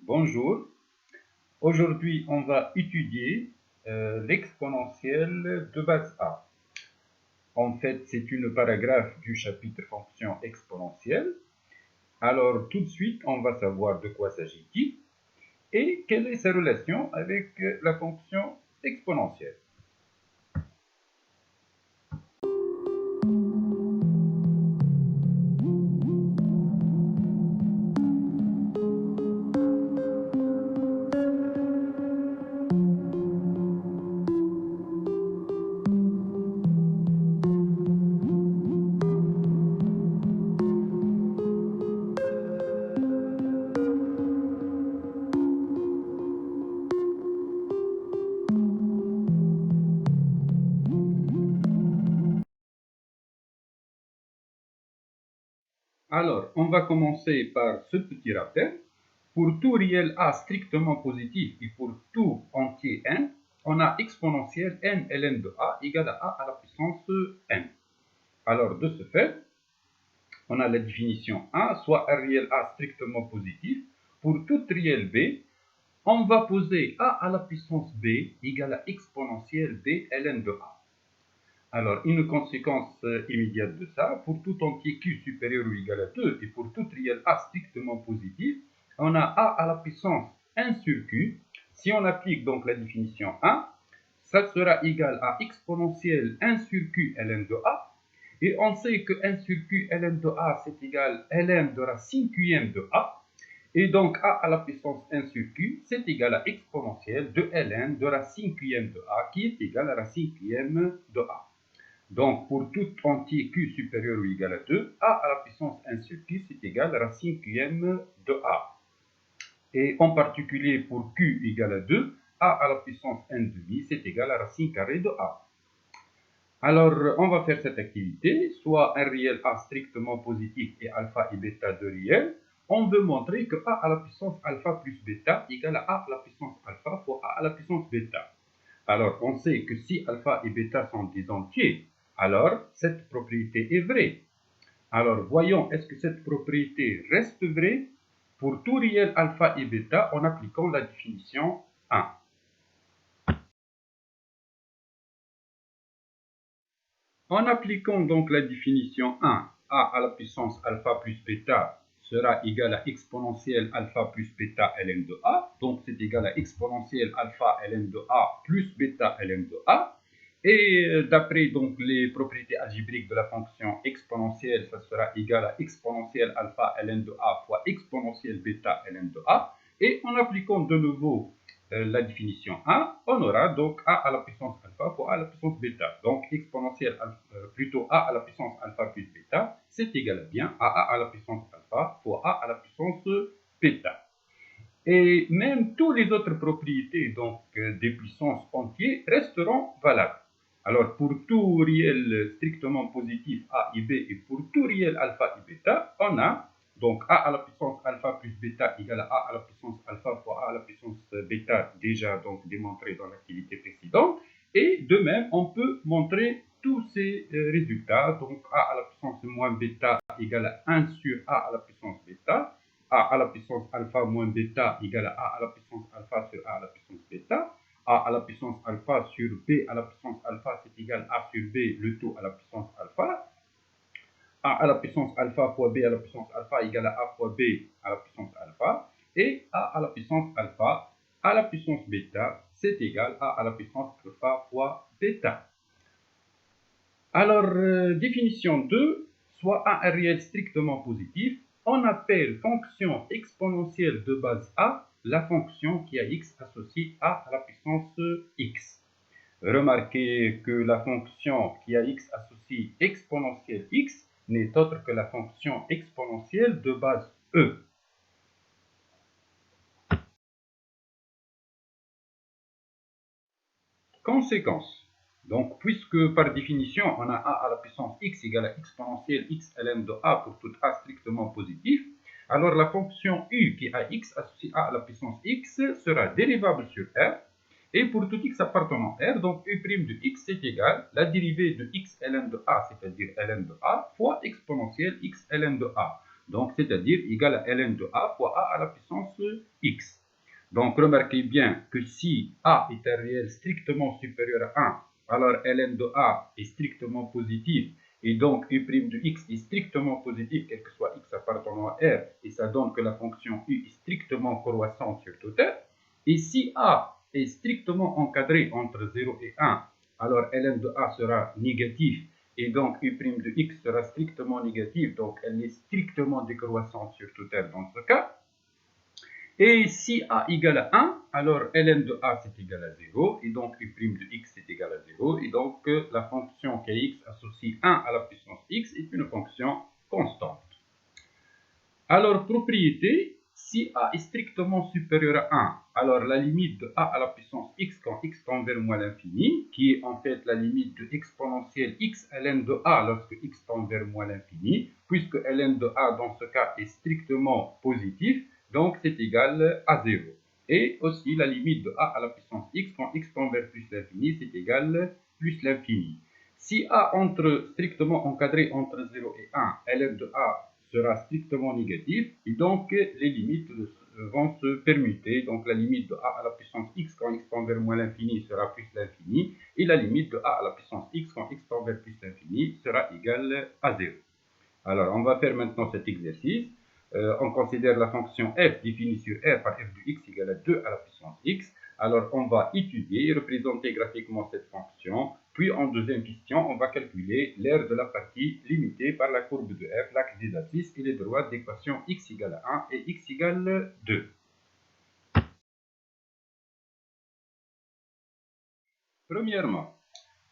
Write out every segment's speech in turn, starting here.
Bonjour, aujourd'hui on va étudier l'exponentielle de base A. En fait, c'est une paragraphe du chapitre fonction exponentielle. Alors tout de suite, on va savoir de quoi s'agit-il et quelle est sa relation avec la fonction exponentielle. Alors, on va commencer par ce petit rappel. Pour tout réel A strictement positif et pour tout entier n, on a exponentielle n ln de A égale à A à la puissance n. Alors, de ce fait, on a la définition A, soit un réel A strictement positif. Pour tout réel B, on va poser A à la puissance B égale à exponentielle B ln de A. Alors, une conséquence immédiate de ça, pour tout entier Q supérieur ou égal à 2 et pour tout réel A strictement positif, on a A à la puissance 1 sur Q. Si on applique donc la définition 1, ça sera égal à exponentielle 1 sur Q ln de A. Et on sait que 1 sur Q ln de A, c'est égal à ln de racine Qm de A. Et donc A à la puissance 1 sur Q, c'est égal à exponentielle de ln de racine Qm de A, qui est égal à racine Qm de A. Donc, pour tout entier Q supérieur ou égal à 2, A à la puissance 1 sur Q, c'est égal à racine Qm de A. Et en particulier pour Q égale à 2, A à la puissance n demi, c'est égal à racine carrée de A. Alors, on va faire cette activité, soit un réel A strictement positif et alpha et bêta de réel. On veut montrer que A à la puissance alpha plus bêta égale à A à la puissance alpha fois A à la puissance bêta. Alors, on sait que si alpha et bêta sont des entiers, alors cette propriété est vraie. Alors, voyons, est-ce que cette propriété reste vraie pour tout réel alpha et bêta en appliquant la définition 1. En appliquant donc la définition 1, A à la puissance alpha plus bêta sera égal à exponentielle alpha plus bêta ln de A. Donc, c'est égal à exponentielle alpha ln de A plus bêta ln de A. Et d'après donc les propriétés algébriques de la fonction exponentielle, ça sera égal à exponentielle alpha ln de A fois exponentielle bêta ln de A. Et en appliquant de nouveau la définition 1, on aura donc A à la puissance alpha fois A à la puissance bêta. Donc exponentielle plutôt A à la puissance alpha plus bêta, c'est égal à bien à A à la puissance alpha fois A à la puissance bêta. Et même toutes les autres propriétés donc, des puissances entières resteront valables. Alors pour tout réel strictement positif A et B et pour tout réel alpha et bêta, on a donc A à la puissance alpha plus bêta égale à A à la puissance alpha fois A à la puissance bêta, déjà donc démontré dans l'activité précédente. Et de même, on peut montrer tous ces résultats. Donc A à la puissance moins bêta égale à 1 sur A à la puissance bêta. A à la puissance alpha moins bêta égale à A à la puissance alpha sur A à la puissance bêta. A à la puissance alpha sur B à la puissance alpha, c'est égal à A sur B, le tout à la puissance alpha. A à la puissance alpha fois B à la puissance alpha égale à A fois B à la puissance alpha. Et A à la puissance alpha à la puissance bêta, c'est égal à la puissance alpha fois bêta. Alors, définition 2, soit A un réel strictement positif, on appelle fonction exponentielle de base A la fonction qui a x associée à la puissance x. Remarquez que la fonction qui a x associée exponentielle x n'est autre que la fonction exponentielle de base E. Conséquence. Donc, puisque par définition, on a A à la puissance x égale à exponentielle x ln de A pour tout A strictement positif, alors la fonction u qui a x associée à la puissance x sera dérivable sur R. Et pour tout x appartenant R, donc u' de x est égal la dérivée de x ln de A, c'est-à-dire ln de A, fois exponentielle x ln de A. donc c'est-à-dire égal à ln de a fois a à la puissance x. Donc remarquez bien que si a est un réel strictement supérieur à 1, alors ln de a est strictement positif, et donc u' de x est strictement positif, quel que soit x appartenant à R, et ça donne que la fonction u est strictement croissante sur tout R. Et si a est strictement encadré entre 0 et 1, alors ln de a sera négatif, et donc u' de x sera strictement négatif, donc elle est strictement décroissante sur tout R dans ce cas. Et si a égale à 1, alors ln de a c'est égal à 0, et donc u' de x c'est égal à 0, et donc la fonction kx associe 1 à la puissance x est une fonction constante. Alors, propriété, si a est strictement supérieur à 1, alors la limite de a à la puissance x quand x tend vers moins l'infini, qui est en fait la limite de exponentielle x ln de a lorsque x tend vers moins l'infini, puisque ln de a dans ce cas est strictement positif, donc c'est égal à 0. Et aussi la limite de a à la puissance x quand x tend vers plus l'infini, c'est égal plus l'infini. Si a entre strictement encadré entre 0 et 1, ln de a sera strictement négatif, et donc les limites vont se permuter. Donc la limite de a à la puissance x quand x tend vers moins l'infini sera plus l'infini, et la limite de a à la puissance x quand x tend vers plus l'infini sera égale à 0. Alors, on va faire maintenant cet exercice. On considère la fonction f définie sur R par f de x égale à 2 à la puissance x. Alors, on va étudier et représenter graphiquement cette fonction. Puis, en deuxième question, on va calculer l'aire de la partie limitée par la courbe de f, l'axe des abscisses et les droites d'équation x égale à 1 et x égale 2. Premièrement,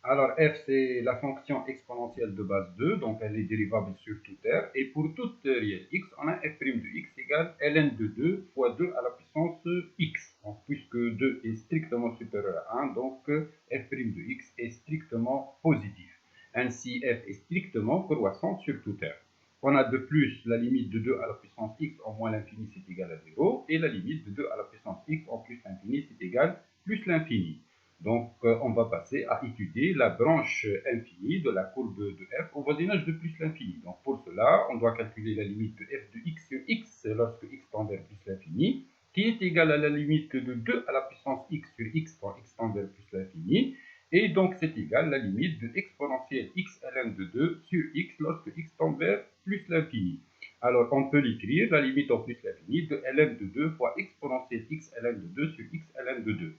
alors f c'est la fonction exponentielle de base 2, donc elle est dérivable sur toute R, et pour toute réelle x, on a f' de x égale ln de 2 fois 2 à la puissance x. Donc puisque 2 est strictement supérieur à 1, donc f' de x est strictement positif. Ainsi f est strictement croissante sur toute R. On a de plus la limite de 2 à la puissance x en moins l'infini c'est égal à 0, et la limite de 2 à la puissance x en plus l'infini c'est égal plus l'infini. Donc, on va passer à étudier la branche infinie de la courbe de f au voisinage de plus l'infini. Donc, pour cela, on doit calculer la limite de f de x sur x lorsque x tend vers plus l'infini, qui est égale à la limite de 2 à la puissance x sur x quand x tend vers plus l'infini. Et donc, c'est égal à la limite de exponentielle x ln de 2 sur x lorsque x tend vers plus l'infini. Alors, on peut l'écrire, la limite en plus l'infini de ln de 2 fois exponentielle x ln de 2 sur x ln de 2.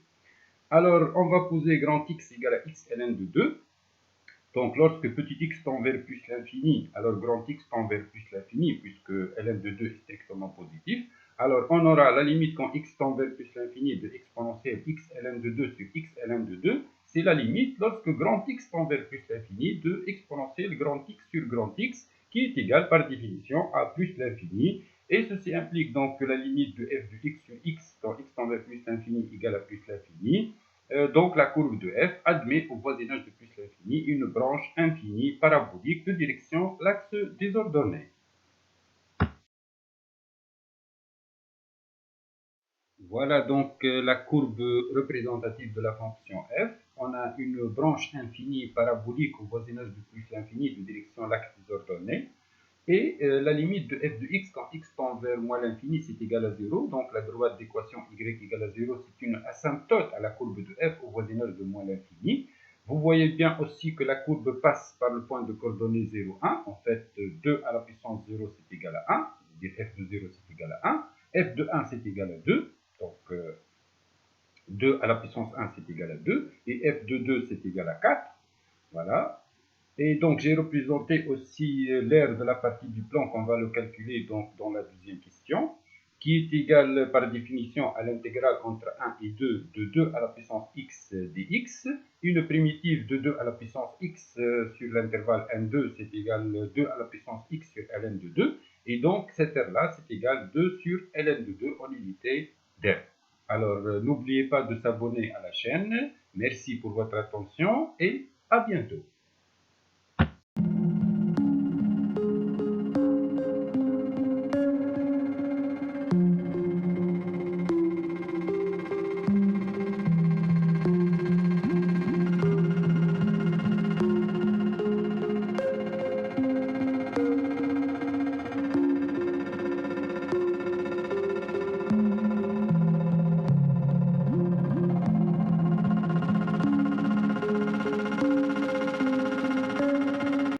Alors, on va poser grand x égale à x ln de 2. Donc, lorsque petit x tend vers plus l'infini, alors grand x tend vers plus l'infini, puisque ln de 2 est strictement positif. Alors, on aura la limite quand x tend vers plus l'infini de exponentielle x ln de 2 sur x ln de 2. C'est la limite lorsque grand x tend vers plus l'infini de exponentielle grand x sur grand x, qui est égale par définition à plus l'infini. Et ceci implique donc que la limite de f de x sur x quand x tend vers plus l'infini égale à plus l'infini. Donc la courbe de f admet au voisinage de plus l'infini une branche infinie parabolique de direction l'axe désordonné. Voilà donc la courbe représentative de la fonction f. On a une branche infinie parabolique au voisinage de plus l'infini de direction l'axe désordonné. Et la limite de f de x quand x tend vers moins l'infini, c'est égal à 0. Donc la droite d'équation y égale à 0, c'est une asymptote à la courbe de f au voisinage de moins l'infini. Vous voyez bien aussi que la courbe passe par le point de coordonnées 0, 1. En fait, 2 à la puissance 0, c'est égal à 1. C'est-à-dire f de 0, c'est égal à 1. F de 1, c'est égal à 2. Donc 2 à la puissance 1, c'est égal à 2. Et f de 2, c'est égal à 4. Voilà. Et donc, j'ai représenté aussi l'aire de la partie du plan qu'on va le calculer donc, dans la deuxième question, qui est égale par définition à l'intégrale entre 1 et 2 de 2 à la puissance x dx. Une primitive de 2 à la puissance x sur l'intervalle n2, c'est égal 2 à la puissance x sur ln de 2. Et donc, cette aire-là, c'est égal 2 sur ln de 2 en unité d'aire. Alors, n'oubliez pas de s'abonner à la chaîne. Merci pour votre attention et à bientôt.